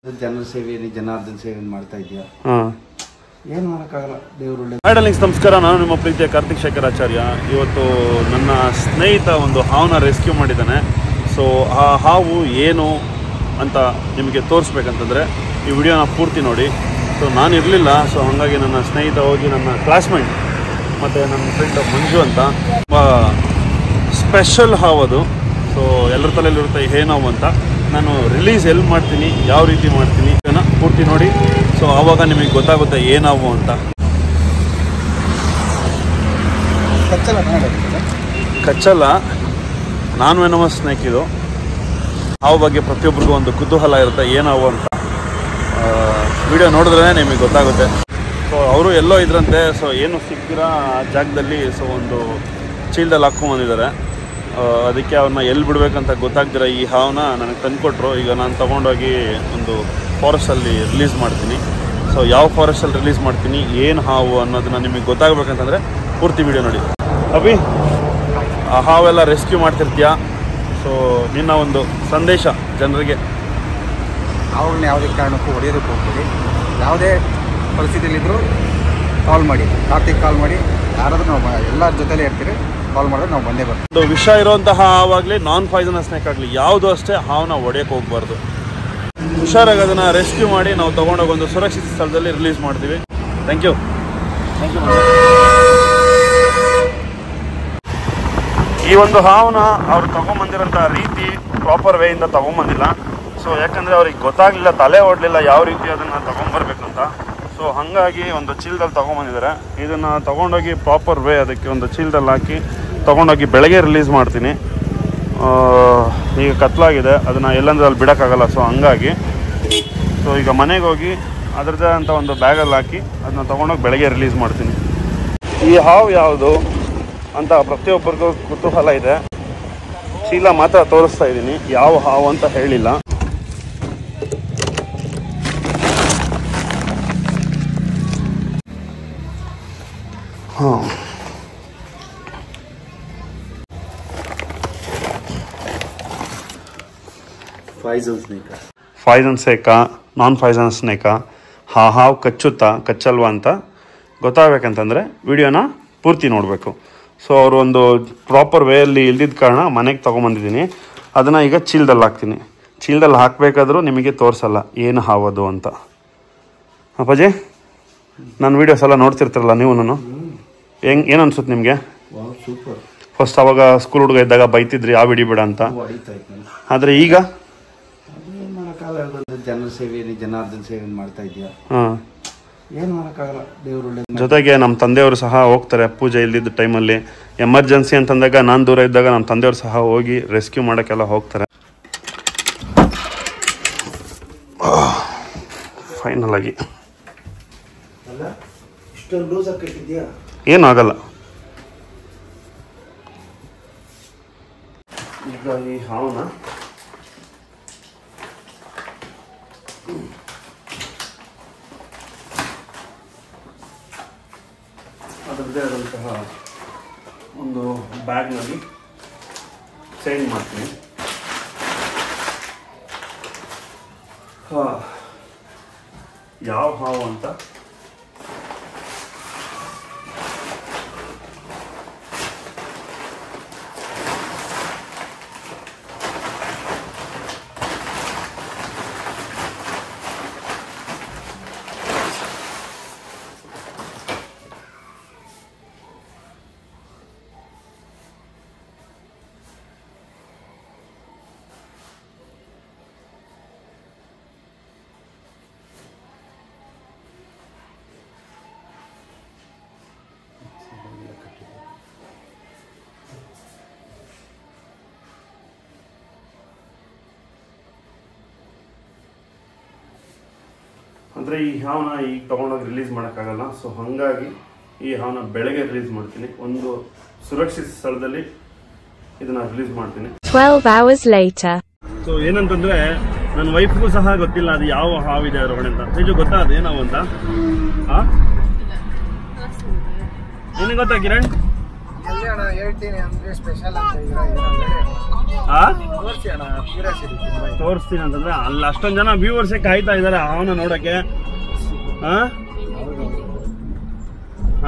ಜನರ ಸೇವೆಯಲ್ಲಿ ಜನಾರ್ದನ ಸೇವೆಯನ್ನು ಮಾಡ್ತಾ ಇದೆಯಾ? ಏನು ಮಾಡೋಕ್ಕಾಗಲ್ಲ, ದೇವರು ಒಳ್ಳೆ. ಹಾಯ್ ನಮಸ್ಕಾರ, ನಾನು ನಿಮ್ಮ ಪ್ರೀತಿಯ ಕಾರ್ತಿಕ್ ಶೇಖರ್ ಆಚಾರ್ಯ. ಇವತ್ತು ನನ್ನ ಸ್ನೇಹಿತ ಒಂದು ಹಾವನ್ನ ರೆಸ್ಕ್ಯೂ ಮಾಡಿದ್ದಾನೆ. ಸೊ ಆ ಹಾವು ಏನು ಅಂತ ನಿಮಗೆ ತೋರಿಸ್ಬೇಕಂತಂದರೆ ಈ ವಿಡಿಯೋನ ಪೂರ್ತಿ ನೋಡಿ. ಸೊ ನಾನು ಇರಲಿಲ್ಲ, ಸೊ ಹಾಗಾಗಿ ನನ್ನ ಸ್ನೇಹಿತ ಹೋಗಿ ನನ್ನ ಕ್ಲಾಸ್ಮೇಟ್ ಮತ್ತು ನನ್ನ ಫ್ರೆಂಡ್ ಮಂಜು ಅಂತ ತುಂಬ ಸ್ಪೆಷಲ್ ಹಾವು ಅದು. ಸೊ ಎಲ್ಲರ ತಲೆಯಲ್ಲಿರುತ್ತೆ ಏನು ಹಾವು ಅಂತ. ನಾನು ರಿಲೀಸ್ ಎಲ್ಲಿ ಮಾಡ್ತೀನಿ, ಯಾವ ರೀತಿ ಮಾಡ್ತೀನಿ ಇದನ್ನು ಪೂರ್ತಿ ನೋಡಿ. ಸೊ ಆವಾಗ ನಿಮಗೆ ಗೊತ್ತಾಗುತ್ತೆ ಏನಾವು ಅಂತ. ಕಚ್ಚಲ್ಲ, ನಾನ್ ವೆನಮಸ್ ಸ್ನೇಕ್ ಇದು. ಹಾವು ಬಗ್ಗೆ ಪ್ರತಿಯೊಬ್ಬರಿಗೂ ಒಂದು ಕುತೂಹಲ ಇರುತ್ತೆ ಏನಾವು ಅಂತ. ವಿಡಿಯೋ ನೋಡಿದ್ರೆ ನಿಮಗೆ ಗೊತ್ತಾಗುತ್ತೆ. ಸೊ ಅವರು ಎಲ್ಲೋ ಇದ್ರಂತೆ, ಸೊ ಏನು ಸಿಕ್ಕಿರೋ ಜಾಗದಲ್ಲಿ ಸೊ ಒಂದು ಚೀಲದಲ್ಲಿ ಹಾಕ್ಕೊಂಬಂದಿದ್ದಾರೆ. ಅದಕ್ಕೆ ಅವ್ರನ್ನ ಎಲ್ಲಿ ಬಿಡಬೇಕಂತ ಗೊತ್ತಾಗ್ದಿರ ಈ ಹಾವನ್ನ ನನಗೆ ತಂದುಕೊಟ್ರು. ಈಗ ನಾನು ತೊಗೊಂಡೋಗಿ ಒಂದು ಫಾರೆಸ್ಟಲ್ಲಿ ರಿಲೀಸ್ ಮಾಡ್ತೀನಿ. ಸೊ ಯಾವ ಫಾರೆಸ್ಟಲ್ಲಿ ರಿಲೀಸ್ ಮಾಡ್ತೀನಿ, ಏನು ಹಾವು ಅನ್ನೋದನ್ನ ನಿಮಗೆ ಗೊತ್ತಾಗಬೇಕಂತಂದರೆ ಪೂರ್ತಿ ವಿಡಿಯೋ ನೋಡಿ. ಅಭಿ, ಆ ಹಾವೆಲ್ಲ ರೆಸ್ಕ್ಯೂ ಮಾಡ್ತಿರ್ತೀಯ, ಸೊ ನಿನ್ನ ಒಂದು ಸಂದೇಶ ಜನರಿಗೆ. ಹಾವುಗಳನ್ನ ಯಾವುದೇ ಕಾರಣಕ್ಕೂ ಹೊಡೆಯೋದಕ್ಕೆ ಹೋಗ್ತೀವಿ. ಯಾವುದೇ ಪರಿಸ್ಥಿತಿಯಲ್ಲಿದ್ದರೂ ಕಾಲ್ ಮಾಡಿ, ಕಾರ್ತಿಕ್ ಕಾಲ್ ಮಾಡಿ. ಯಾರಾದರೂ ನಾವು ಎಲ್ಲರ ಜೊತೆಲೇ ಇರ್ತೀರಿ, ಕಾಲ್ ಮಾಡಿದ್ರೆ ನಾವು ಬಂದೇ ಬರ್ತೀವಿ. ಒಂದು ವಿಷ ಇರುವಂತಹ ಹಾವಾಗಲಿ ನಾನ್ ಪಾಯ್ಸನಸ್ ಸ್ನೇಕ್ ಆಗಲಿ ಯಾವುದು ಅಷ್ಟೇ ಹಾವನ್ನ ಹೊಡೆಯೋಕ್ಕೆ ಹೋಗಬಾರ್ದು. ಹುಷಾರಾಗಿ ಅದನ್ನು ರೆಸ್ಕ್ಯೂ ಮಾಡಿ ನಾವು ತೊಗೊಂಡೋಗಿ ಒಂದು ಸುರಕ್ಷಿತ ಸ್ಥಳದಲ್ಲಿ ರಿಲೀಸ್ ಮಾಡ್ತೀವಿ. Thank you. ಈ ಒಂದು ಹಾವನ್ನ ಅವ್ರು ತೊಗೊಂಬಂದಿರೋಂಥ ರೀತಿ ಪ್ರಾಪರ್ ವೇಯಿಂದ ತೊಗೊಂಬಂದಿಲ್ಲ. ಸೊ ಯಾಕಂದರೆ ಅವ್ರಿಗೆ ಗೊತ್ತಾಗಲಿಲ್ಲ, ತಲೆ ಓಡಲಿಲ್ಲ ಯಾವ ರೀತಿ ಅದನ್ನು ತೊಗೊಂಬರ್ಬೇಕು ಅಂತ. ಸೊ ಹಾಗಾಗಿ ಒಂದು ಚೀಲದಲ್ಲಿ ತೊಗೊಂಬಂದಿದ್ದಾರೆ. ಇದನ್ನು ತೊಗೊಂಡೋಗಿ ಪ್ರಾಪರ್ ವೇ ಅದಕ್ಕೆ ಒಂದು ಚೀಲದಲ್ಲಿ ಹಾಕಿ ತೊಗೊಂಡೋಗಿ ಬೆಳಗ್ಗೆ ರಿಲೀಸ್ ಮಾಡ್ತೀನಿ. ಈಗ ಕತ್ಲಾಗಿದೆ, ಅದನ್ನು ಎಲ್ಲಂದ್ರೆ ಅಲ್ಲಿ ಬಿಡೋಕ್ಕಾಗಲ್ಲ. ಸೊ ಹಂಗಾಗಿ ಸೊ ಈಗ ಮನೆಗೆ ಹೋಗಿ ಅದರದ್ದೇ ಅಂತ ಒಂದು ಬ್ಯಾಗಲ್ಲಿ ಹಾಕಿ ಅದನ್ನ ತೊಗೊಂಡೋಗಿ ಬೆಳಗ್ಗೆ ರಿಲೀಸ್ ಮಾಡ್ತೀನಿ. ಈ ಹಾವು ಯಾವುದು ಅಂತ ಪ್ರತಿಯೊಬ್ಬರಿಗೂ ಕುತೂಹಲ ಇದೆ. ಚೀಲ ಮಾತ್ರ ತೋರಿಸ್ತಾ ಇದ್ದೀನಿ, ಯಾವ ಹಾವು ಅಂತ ಹೇಳಿಲ್ಲ. ಪಾಯ್ಸನ್ ಸ್ನೇಕಾ, ನಾನ್ ಪಾಯ್ಸನ್ ಸ್ನೇಕಾ, ಹಾವು ಕಚ್ಚುತ್ತಾ ಕಚ್ಚಲ್ವಾ ಅಂತ ಗೊತ್ತಾಗಬೇಕಂತಂದರೆ ವಿಡಿಯೋನ ಪೂರ್ತಿ ನೋಡಬೇಕು. ಸೊ ಅವರು ಒಂದು ಪ್ರಾಪರ್ ವೇಯಲ್ಲಿ ಇಲ್ದಿದ್ದ ಕಾರಣ ಮನೆಗೆ ತೊಗೊಂಬಂದಿದ್ದೀನಿ. ಅದನ್ನು ಈಗ ಚೀಲದಲ್ಲಿ ಹಾಕ್ತೀನಿ. ಚೀಲದಲ್ಲಿ ಹಾಕಬೇಕಾದ್ರೂ ನಿಮಗೆ ತೋರಿಸಲ್ಲ ಏನು ಹಾವದು ಅಂತ. ಅಪ್ಪಾಜಿ, ನನ್ನ ವೀಡಿಯೋಸ್ ಎಲ್ಲ ನೋಡ್ತಿರ್ತಾರಲ್ಲ ನೀವು, ಏನು ಅನ್ಸುತ್ತೆ ನಿಮಗೆ? ಸೂಪರ್. ಫಸ್ಟ್ ಅವಾಗ ಸ್ಕೂಲ್ ಹುಡುಗ ಇದ್ದಾಗ ಬೈತಿದ್ರಿ ಆ ವಿಡಿಯೋ ಬಿಡ ಅಂತ, ಆದರೆ ಈಗ ಜನರ ಸೇವೆಯಲ್ಲಿ ಜನಾರ್ದನ ಸೇವೆಯನ್ನು ಮಾಡ್ತಾ ಇದೆಯಾ? ಏನು ಮಾಡೋಕ್ಕಾಗಲ್ಲ, ದೇವರು ಒಳ್ಳೆ. ಜೊತೆಗೆ ನಮ್ಮ ತಂದೆಯವರು ಸಹ ಹೋಗ್ತಾರೆ ಪೂಜೆ ಇಲ್ದಿದ್ದ ಟೈಮಲ್ಲಿ. ಎಮರ್ಜೆನ್ಸಿ ಅಂತಂದಾಗ ನಾನು ದೂರ ಇದ್ದಾಗ ನಮ್ಮ ತಂದೆಯವರು ಸಹ ಹೋಗಿ ರೆಸ್ಕ್ಯೂ ಮಾಡೋಕ್ಕೆಲ್ಲ ಹೋಗ್ತಾರೆ. ಫೈನಲ್ ಆಗಿ ಏನೂ ಆಗಲ್ಲ. ಈಗ ಈ ಹಾವನ್ನ ಅದರದ್ದೇ ಆದಂತಹ ಒಂದು ಬ್ಯಾಗ್ನಲ್ಲಿ ಚೇಂಜ್ ಮಾಡ್ತೀನಿ. ಯಾವ ಹಾವು ಅಂತ ಅಂದರೆ ಈ ಹಾವನ್ನ ಈಗ ತೊಗೊಂಡೋಗಿ ರಿಲೀಸ್ ಮಾಡೋಕ್ಕಾಗಲ್ಲ. ಸೊ ಹಾಗಾಗಿ ಈ ಹಾವನ್ನ ಬೆಳಗ್ಗೆ ರಿಲೀಸ್ ಮಾಡ್ತೀನಿ. ಒಂದು ಸುರಕ್ಷಿತ ಸ್ಥಳದಲ್ಲಿ ಇದನ್ನು ರಿಲೀಸ್ ಮಾಡ್ತೀನಿ. 12 hours later. ಸೊ ಏನಂತಂದರೆ ನನ್ನ ವೈಫ್ಗೂ ಸಹ ಗೊತ್ತಿಲ್ಲ ಅದು ಯಾವ ಹಾವಿದೆ ಹೊರಗಡೆ ಅಂತ. ನಿಜ ಗೊತ್ತಾ ಅದು ಏನಾವು ಅಂತ? ನಿನಗೆ ಗೊತ್ತಾ ಕಿರಣ್? ಎಲ್ಲಿ ಅಣ್ಣ ಹೇಳ್ತೀನಿ ಅಂದ್ರೆ ಸ್ಪೆಷಲ್ ಅಂತ ತೋರಿಸಿ ಅಣ್ಣ ಕ್ಯೂರಿಯಾಸಿಟಿ ತೋರಿಸ್ತೀನಿ ಅಂತಂದ್ರೆ ಅಲ್ಲಿ ಅಷ್ಟೊಂದು ಜನ ವ್ಯೂವರ್ಸೇ ಕಾಯ್ತಾ ಇದ್ದಾರೆ ಅವನ ನೋಡಕ್ಕೆ.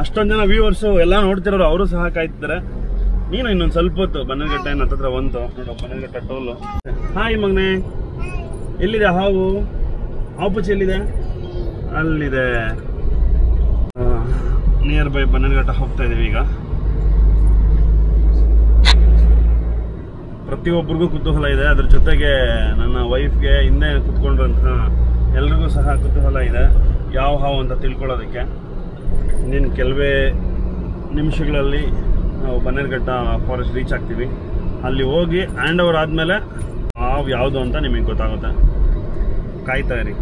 ಅಷ್ಟೊಂದು ಜನ ವ್ಯೂವರ್ಸು ಎಲ್ಲ ನೋಡ್ತಿರೋರು ಅವರು ಸಹ ಕಾಯ್ತಿದ್ದಾರೆ. ನೀನು ಇನ್ನೊಂದು ಸ್ವಲ್ಪ ಹೊತ್ತು ಬನ್ನರ್ಘಟ್ಟ ಹತ್ತತ್ರ ಬಂತು ನೋಡ, ಬನ್ನರ್ಘಟ್ಟ ಟೋಲು. ಹಾಯ್ ಮಗನೆ, ಎಲ್ಲಿದೆ ಹಾವು? ಹಾವು ಪುಚ್ಚಿ ಎಲ್ಲಿದೆ? ಅಲ್ಲಿದೆ. ನಿಯರ್ ಬೈ ಬನ್ನರ್ಘಟ್ಟ ಹೋಗ್ತಾ ಇದೀವಿ ಈಗ. ಪ್ರತಿಯೊಬ್ಬರಿಗೂ ಕುತೂಹಲ ಇದೆ, ಅದ್ರ ಜೊತೆಗೆ ನನ್ನ ವೈಫ್ಗೆ ಹಿಂದೆ ಕುತ್ಕೊಂಡ್ರಂತ ಎಲ್ರಿಗೂ ಸಹ ಕುತೂಹಲ ಇದೆ ಯಾವ ಹಾವು ಅಂತ ತಿಳ್ಕೊಳ್ಳೋದಕ್ಕೆ. ಇನ್ನೇನು ಕೆಲವೇ ನಿಮಿಷಗಳಲ್ಲಿ ನಾವು ಬನ್ನೇರುಘಟ್ಟ ಫಾರೆಸ್ಟ್ ರೀಚ್ ಆಗ್ತೀವಿ. ಅಲ್ಲಿ ಹೋಗಿ ಹ್ಯಾಂಡ್ ಓವರ್ ಆದಮೇಲೆ ಹಾವು ಯಾವುದು ಅಂತ ನಿಮಗೆ ಗೊತ್ತಾಗುತ್ತೆ. ಕಾಯ್ತಾ ಇರಿ.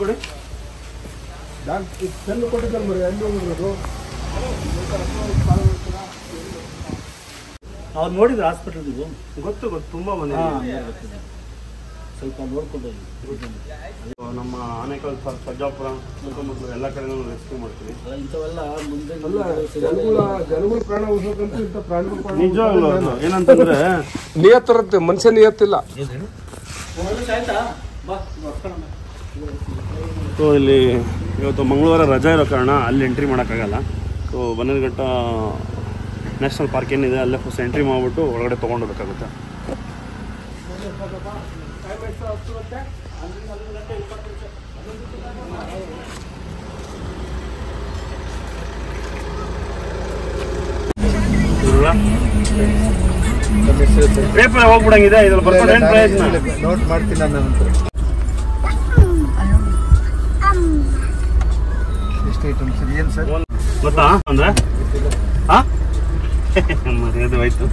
ಕೊಡಿ ಅವ್ರು ನೋಡಿದ್ರು ಹಾಸ್ಪಿಟಲ್ ಗೊತ್ತು ತುಂಬಾ ಬಂದಿದೆ. ಸ್ವಲ್ಪ ನೋಡ್ಕೊಂಡು ನಮ್ಮ ಆನೇಕಲ್ ಸರ್ಜಾಪುರ ಸುತ್ತಮುತ್ತಲು ಎಲ್ಲ ಕಡೆನೂ ರೆಸ್ಕ್ಯೂ ಮಾಡ್ತೀವಿ. ಇಂಥವೆಲ್ಲ ಮುಂದೆ ಜನಗಳ ಪ್ರಾಣ ಉಳಿಸೋಕಂತ ಇಂಥ ಪ್ರಾಣಿಗಳು ನಿಜವಾಗ್ಲೂ ಏನಂತಂದ್ರೆ ನಿಯತ್ತಿರುತ್ತೆ, ಮನುಷ್ಯ ನಿಯತ್ತಿಲ್ಲ. ಸೊ ಇಲ್ಲಿ ಇವತ್ತು ಮಂಗಳವಾರ ರಜಾ ಇರೋ ಕಾರಣ ಅಲ್ಲಿ ಎಂಟ್ರಿ ಮಾಡೋಕ್ಕಾಗಲ್ಲ. ಸೊ ಬನ್ನೇರುಘಟ್ಟ ನ್ಯಾಷನಲ್ ಪಾರ್ಕ್ ಏನಿದೆ ಅಲ್ಲೇ ಫಸ್ಟ್ ಎಂಟ್ರಿ ಮಾಡಿಬಿಟ್ಟು ಒಳಗಡೆ ತೊಗೊಂಡೋಗ್ಬೇಕಾಗುತ್ತೆ. ಪೇಪರ್ ಹೋಗ್ಬಿಡಂಗಿದೆ, ಇದ್ರಲ್ಲಿ ಬರ್ಕೊಂಡು ಏನು ಪ್ರಯೋಜನ? ನೋಟ್ ಮಾಡ್ತೀನಿ ನನ್ನ ನಂತರ. ಎಷ್ಟು ಐಟಮ್ಸ್ ಏನು ಸರ್ ಗೊತ್ತಾ ಅಂದ್ರೆ ಮರ್ಯಾದೆ ಆಯ್ತು.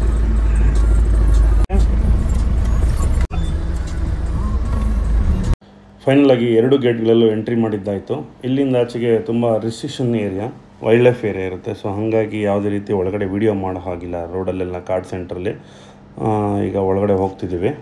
ಫೈನಲ್ ಆಗಿ 2 ಗೇಟ್ಗಳಲ್ಲೂ ಎಂಟ್ರಿ ಮಾಡಿದ್ದಾಯಿತು. ಇಲ್ಲಿಂದ ಆಚೆಗೆ ತುಂಬ restriction area, wild life area ಇರುತ್ತೆ. ಸೊ ಹಾಗಾಗಿ ಯಾವುದೇ ರೀತಿ ಒಳಗಡೆ ವಿಡಿಯೋ ಮಾಡೋ ಹಾಗಿಲ್ಲ. ರೋಡಲ್ಲೆಲ್ಲ ಕಾರ್ಡ್ ಸೆಂಟ್ರಲ್ಲಿ ಈಗ ಒಳಗಡೆ ಹೋಗ್ತಿದ್ದೀವಿ.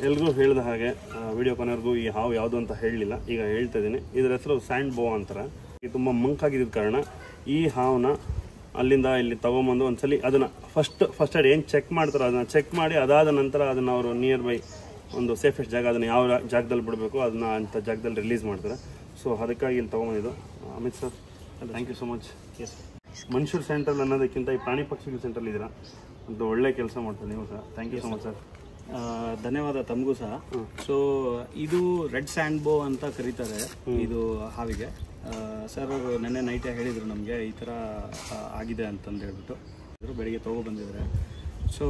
ಎಲ್ರಿಗೂ ಹೇಳಿದ ಹಾಗೆ ವಿಡಿಯೋ ಕೊನೆವರೆಗೂ ಈ ಹಾವು ಯಾವುದು ಅಂತ ಹೇಳಲಿಲ್ಲ, ಈಗ ಹೇಳ್ತಾ ಇದ್ದೀನಿ. ಇದರ ಹೆಸರು ಸ್ಯಾಂಡ್ ಬೋ ಅಂತಾರೆ. ಇದು ತುಂಬ ಮಂಕಾಗಿದ್ದ ಕಾರಣ ಈ ಹಾವನ್ನ ಅಲ್ಲಿಂದ ಇಲ್ಲಿ ತೊಗೊಂಬಂದು ಒಂದ್ಸಲಿ ಅದನ್ನು ಫಸ್ಟ್ ಏಡ್ ಏನು ಚೆಕ್ ಮಾಡ್ತಾರೋ ಅದನ್ನು ಚೆಕ್ ಮಾಡಿ, ಅದಾದ ನಂತರ ಅದನ್ನು ಅವರು ನಿಯರ್ ಬೈ ಒಂದು ಸೇಫೆಸ್ಟ್ ಜಾಗ, ಅದನ್ನು ಯಾವ ಜಾಗದಲ್ಲಿ ಬಿಡಬೇಕು ಅದನ್ನು ಅಂಥ ಜಾಗದಲ್ಲಿ ರಿಲೀಸ್ ಮಾಡ್ತಾರೆ. ಸೊ ಅದಕ್ಕಾಗಿ ಇಲ್ಲಿ ತೊಗೊಂಬಂದಿದ್ದು. Amit sir, thank you so much. ಮನುಷ್ಯರ ಸೆಂಟ್ರಲ್ ಅನ್ನೋದಕ್ಕಿಂತ ಈ ಪ್ರಾಣಿ ಪಕ್ಷಿಗಳ ಸೆಂಟ್ರಲ್ ಇದ್ದೀರಾ, ಒಂದು ಒಳ್ಳೆ ಕೆಲಸ ಮಾಡ್ತಾರೆ ನೀವು sir. Thank you so much sir. ಧನ್ಯವಾದ ತಮಗೂ ಸಹ. ಸೊ ಇದು ರೆಡ್ ಸ್ಯಾಂಡ್ ಬೋ ಅಂತ ಕರೀತಾರೆ ಇದು ಹಾವಿಗೆ. ಸರ್ ಅವರು ನೆನ್ನೆ ನೈಟೇ ಹೇಳಿದರು ನಮಗೆ ಈ ಥರ ಆಗಿದೆ ಅಂತಂದು ಹೇಳ್ಬಿಟ್ಟು ಬೆಳಿಗ್ಗೆ ತೊಗೊಬಂದಿದ್ದಾರೆ. ಸೊ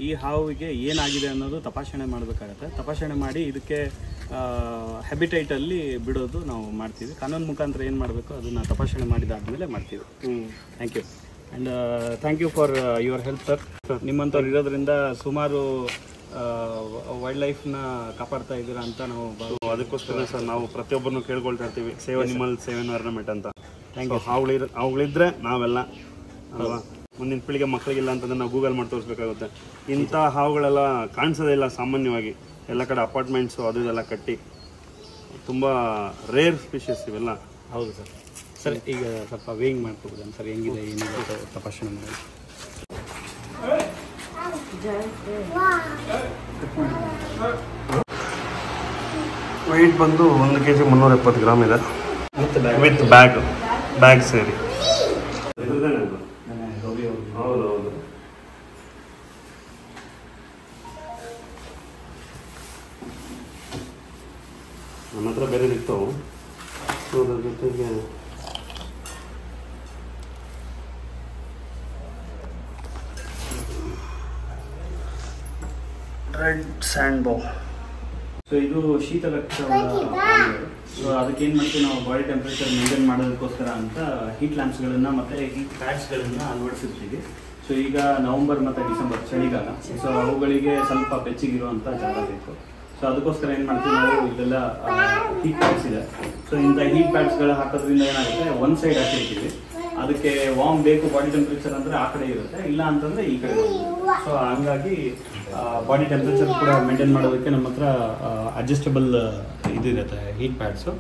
ಈ ಹಾವಿಗೆ ಏನಾಗಿದೆ ಅನ್ನೋದು ತಪಾಸಣೆ ಮಾಡಬೇಕಾಗತ್ತೆ. ತಪಾಸಣೆ ಮಾಡಿ ಇದಕ್ಕೆ ಹ್ಯಾಬಿಟೈಟಲ್ಲಿ ಬಿಡೋದು ನಾವು ಮಾಡ್ತೀವಿ. ಕಾನೂನು ಮುಖಾಂತರ ಏನು ಮಾಡಬೇಕು ಅದನ್ನು ತಪಾಸಣೆ ಮಾಡಿದಾದ್ಮೇಲೆ ಮಾಡ್ತೀವಿ. Thank you and thank you for your help sir. ನಿಮ್ಮಂಥವ್ರು ಇರೋದ್ರಿಂದ ಸುಮಾರು ವೈಲ್ಡ್ ಲೈಫ್ನ ಕಾಪಾಡ್ತಾ ಇದ್ದೀರಾ ಅಂತ ನಾವು ಅದಕ್ಕೋಸ್ಕರ ಸರ್ ನಾವು ಪ್ರತಿಯೊಬ್ಬರನ್ನು ಕೇಳ್ಕೊಳ್ತಾ ಇರ್ತೀವಿ, ಸೇವ್ ಅನಿಮಲ್ ಸೇವ್ ಎನ್ವೈರನ್ಮೆಂಟ್ ಅಂತ. Thank you. ಅವುಗಳಿದ್ರೆ ನಾವೆಲ್ಲ ಅಲ್ವಾ, ಮುಂದಿನ ಪೀಳಿಗೆ ಮಕ್ಕಳಿಗಿಲ್ಲ ಅಂತಂದ್ರೆ ನಾವು ಗೂಗಲ್ ಮಾಡಿ ತೋರಿಸ್ಬೇಕಾಗುತ್ತೆ. ಇಂಥ ಹಾವುಗಳೆಲ್ಲ ಕಾಣಿಸೋದೇ ಇಲ್ಲ ಸಾಮಾನ್ಯವಾಗಿ, ಎಲ್ಲ ಕಡೆ ಅಪಾರ್ಟ್ಮೆಂಟ್ಸು ಅದು ಇದೆಲ್ಲ ಕಟ್ಟಿ. ತುಂಬ ರೇರ್ ಸ್ಪೀಷೀಸ್ ಇವೆಲ್ಲ. ಹೌದು ಸರ್. ಸರ್ ಈಗ ಸ್ವಲ್ಪ ವೇಯಿಂಗ್ ಮಾಡ್ಕೊಬೋದು ಸರ್, ಹೆಂಗಿದೆ ಏನಿದೆ ತಪಾಸಣೆ ಮಾಡಿ. ವೆಯ್ಟ್ ಬಂದು 1 kg 370 ಗ್ರಾಮ್ ಇದೆ ವಿತ್ ಬ್ಯಾಗ್ ಸೇರಿ. ಹೌದು ಹೌದು. ನನ್ನ ಹತ್ರ ಬೇರೆದಿತ್ತು. ಅದ್ರ ಜೊತೆಗೆ ರೆಡ್ ಸ್ಯಾಂಡ್ ಬೋ. ಸೊ ಇದು ಶೀತ ರಕ್ತದ ಸೊ ಅದಕ್ಕೆ ಏನು ಮಾಡ್ತೀವಿ ನಾವು ಬಾಡಿ ಟೆಂಪ್ರೇಚರ್ ಮೇಂಟೈನ್ ಮಾಡೋದಕ್ಕೋಸ್ಕರ ಅಂತ ಹೀಟ್ ಲ್ಯಾಂಪ್ಸ್ಗಳನ್ನು ಮತ್ತು ಹೀಟ್ ಪ್ಯಾಡ್ಸ್ಗಳನ್ನು ಅಳವಡಿಸಿರ್ತೀವಿ. ಸೊ ಈಗ ನವಂಬರ್ ಮತ್ತು ಡಿಸೆಂಬರ್ ಚಳಿಗಾಲ, ಸೊ ಅವುಗಳಿಗೆ ಸ್ವಲ್ಪ ಬೆಚ್ಚಗಿರುವಂಥ ಜಾಗ ಬೇಕು. ಸೊ ಅದಕ್ಕೋಸ್ಕರ ಏನು ಮಾಡ್ತೀವಿ ನಾವು, ಇದೆಲ್ಲ ಹೀಟ್ ಪ್ಯಾಡ್ಸ್ ಇದೆ. ಸೊ ಇಂಥ ಹೀಟ್ ಪ್ಯಾಡ್ಸ್ಗಳು ಹಾಕೋದ್ರಿಂದ ಏನಾಗುತ್ತೆ, ಒನ್ ಸೈಡ್ ಹಾಕಿರ್ತೀವಿ. ಅದಕ್ಕೆ ವಾರ್ಮ್ ಬೇಕು ಬಾಡಿ ಟೆಂಪ್ರೇಚರ್ ಅಂದರೆ ಆ ಕಡೆ ಇರುತ್ತೆ, ಇಲ್ಲ ಅಂತಂದರೆ ಈ ಕಡೆ ಇರುತ್ತೆ. ಸೊ ಹಂಗಾಗಿ ಬಾಡಿ ಟೆಂಪ್ರೇಚರ್ ಕೂಡ ಮೇಂಟೈನ್ ಮಾಡೋದಕ್ಕೆ ನಮ್ಮ ಹತ್ರ ಅಡ್ಜಸ್ಟಬಲ್ ಇದಿರುತ್ತೆ ಹೀಟ್ ಪ್ಯಾಡ್ಸು.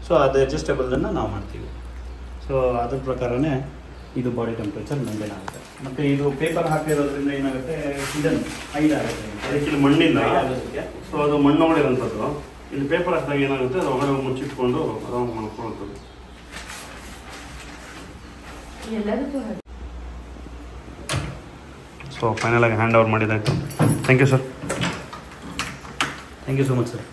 ಸೊ ಅದು ಅಡ್ಜಸ್ಟಬಲನ್ನು ನಾವು ಮಾಡ್ತೀವಿ. ಸೊ ಅದ್ರ ಪ್ರಕಾರನೇ ಇದು ಬಾಡಿ ಟೆಂಪ್ರೇಚರ್ ಮೇಂಟೈನ್ ಆಗುತ್ತೆ. ಮತ್ತು ಇದು ಪೇಪರ್ ಹಾಕಿರೋದ್ರಿಂದ ಏನಾಗುತ್ತೆ, ಹಿಡನ್ ಹೈಡ್ ಆಗುತ್ತೆ. ಅದಕ್ಕೆ ಮಣ್ಣಿಲ್ಲ, ಸೊ ಅದು ಮಣ್ಣೊಳಗಿರೋಂಥದ್ದು. ಇಲ್ಲಿ ಪೇಪರ್ ಹಾಕಿದಾಗ ಏನಾಗುತ್ತೆ, ಅದು ಹೊರಗಡೆ ಮುಚ್ಚಿಟ್ಕೊಂಡು ಆರಾಮ್ ಮಾಡ್ಕೊಳ್ಳೋದು. ಸೊ ಫೈನಲ್ ಆಗಿ ಹ್ಯಾಂಡ್ ಓವರ್ ಮಾಡಿದಾಯ್ತು. Thank you sir. Thank you so much sir.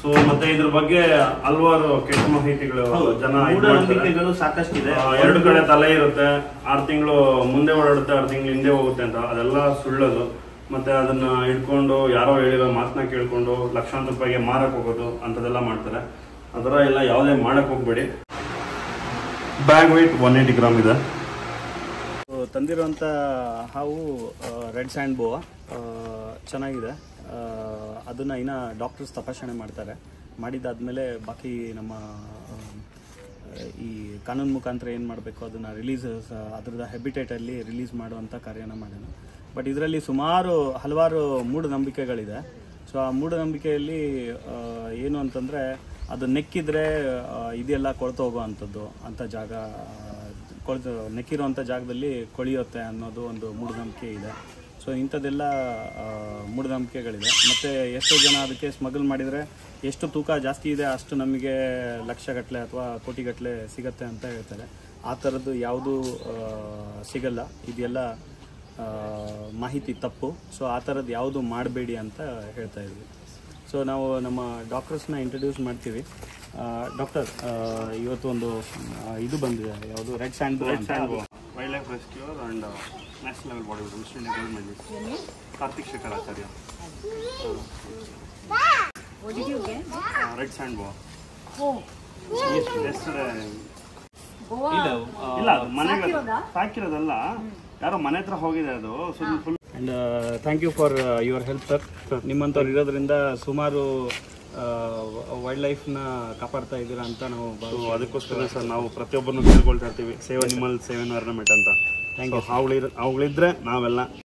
So ಮತ್ತೆ ಇದ್ರ ಬಗ್ಗೆ ಹಲವಾರು ಕೆಟ್ಟ ಮಾಹಿತಿಗಳು ಜನ ಮೂಢನಂಬಿಕೆಗಳು ಸಾಕಷ್ಟಿದೆ. 2 ಕಡೆ ತಲೆ ಇರುತ್ತೆ, 6 ತಿಂಗಳು ಮುಂದೆ ಓಡಾಡುತ್ತೆ, 6 ತಿಂಗಳು ಹಿಂದೆ ಹೋಗುತ್ತೆ ಅಂತ, ಅದೆಲ್ಲ ಸುಳ್ಳದು. ಮತ್ತೆ ಅದನ್ನ ಇಟ್ಕೊಂಡು ಯಾರೋ ಹೇಳಿರೋ ಮಾತನ್ನ ಕೇಳ್ಕೊಂಡು ಲಕ್ಷಾಂತರ ರೂಪಾಯಿಗೆ ಮಾರಕ್ ಹೋಗೋದು ಅಂಥದ್ದೆಲ್ಲ ಮಾಡ್ತಾರೆ. ಅದರ ಎಲ್ಲ ಯಾವುದೇ ಮಾಡಕ್ ಹೋಗ್ಬೇಡಿ. ಬ್ಯಾಗ್ ವೆಯ್ಟ್ 180 ಗ್ರಾಮ್ ಇದೆ. ತಂದಿರುವಂಥ ಹಾವು ರೆಡ್ ಸ್ಯಾಂಡ್ ಬೋವಾ ಚೆನ್ನಾಗಿದೆ. ಅದನ್ನು ಇನ್ನು ಡಾಕ್ಟರ್ಸ್ ತಪಾಸಣೆ ಮಾಡ್ತಾರೆ. ಮಾಡಿದ್ದಾದಮೇಲೆ ಬಾಕಿ ನಮ್ಮ ಈ ಕಾನೂನು ಮುಖಾಂತರ ಏನು ಮಾಡಬೇಕು ಅದನ್ನು ರಿಲೀಸ್, ಅದರದ ಹೆಬಿಟೇಟಲ್ಲಿ ರಿಲೀಸ್ ಮಾಡುವಂಥ ಕಾರ್ಯನ ಮಾಡೋಣ. ಬಟ್ ಇದರಲ್ಲಿ ಹಲವಾರು ಮೂಢನಂಬಿಕೆಗಳಿದೆ. ಸೊ ಆ ಮೂಢನಂಬಿಕೆಯಲ್ಲಿ ಏನು ಅಂತಂದರೆ, ಅದು ನೆಕ್ಕಿದ್ರೆ ಇದೆಲ್ಲ ಕೊಳ್ತು ಹೋಗೋ ಅಂಥದ್ದು, ಅಂಥ ಜಾಗ ನೆಕ್ಕಿರೋವಂಥ ಜಾಗದಲ್ಲಿ ಕೊಳೆಯುತ್ತೆ ಅನ್ನೋದು ಒಂದು ಮೂಢನಂಬಿಕೆ ಇದೆ. ಸೊ ಇಂಥದ್ದೆಲ್ಲ ಮೂಢನಂಬಿಕೆಗಳಿದೆ. ಮತ್ತು ಎಷ್ಟೋ ಜನ ಅದಕ್ಕೆ ಸ್ಮಗಲ್ ಮಾಡಿದರೆ ಎಷ್ಟು ತೂಕ ಜಾಸ್ತಿ ಇದೆ ಅಷ್ಟು ನಮಗೆ ಲಕ್ಷಗಟ್ಟಲೆ ಅಥವಾ ಕೋಟಿಗಟ್ಟಲೆ ಸಿಗತ್ತೆ ಅಂತ ಹೇಳ್ತಾರೆ. ಆ ಥರದ್ದು ಯಾವುದೂ ಸಿಗಲ್ಲ. ಇದೆಲ್ಲ ಮಾಹಿತಿ ತಪ್ಪು. ಸೊ ಆ ಥರದ್ದು ಯಾವುದು ಮಾಡಬೇಡಿ ಅಂತ ಹೇಳ್ತಾ ಇದ್ವಿ. ಸೊ ನಾವು ನಮ್ಮ ಡಾಕ್ಟರ್ಸ್ನ ಇಂಟ್ರೊಡ್ಯೂಸ್ ಮಾಡ್ತೀವಿ. ಡಾಕ್ಟರ್, ಇವತ್ತು ಒಂದು ಇದು ಬಂದಿದೆ, ಯಾವುದು red sand wildlife rescuer and national level bodybuilder mister gold medallist Karthik Shekhar Acharya. Red sand boa. ಇಲ್ಲ, ಮನೆಗೆ ಸಾಕಿರೋದಲ್ಲ, ಯಾರೋ ಮನೆ ಹತ್ರ ಹೋಗಿದೆ ಅದು full. And thank you for your help sir. ನಿಮ್ಮಂಥವ್ರು ಇರೋದ್ರಿಂದ ಸುಮಾರು ವೈಲ್ಡ್ ಲೈಫ್ನ ಕಾಪಾಡ್ತಾ ಇದ್ದೀರಾ ಅಂತ ನಾವು ಅದಕ್ಕೋಸ್ಕರ ಸರ್ ನಾವು ಪ್ರತಿಯೊಬ್ಬರನ್ನು ಕೇಳ್ಕೊಳ್ತಾ ಇರ್ತೀವಿ, ಸೇವ್ ಅನಿಮಲ್ ಸೇವ್ ಎನ್ವೈರನ್ಮೆಂಟ್ ಅಂತ. Thank you. ಅವುಗಳಿದ್ರೆ ನಾವೆಲ್ಲ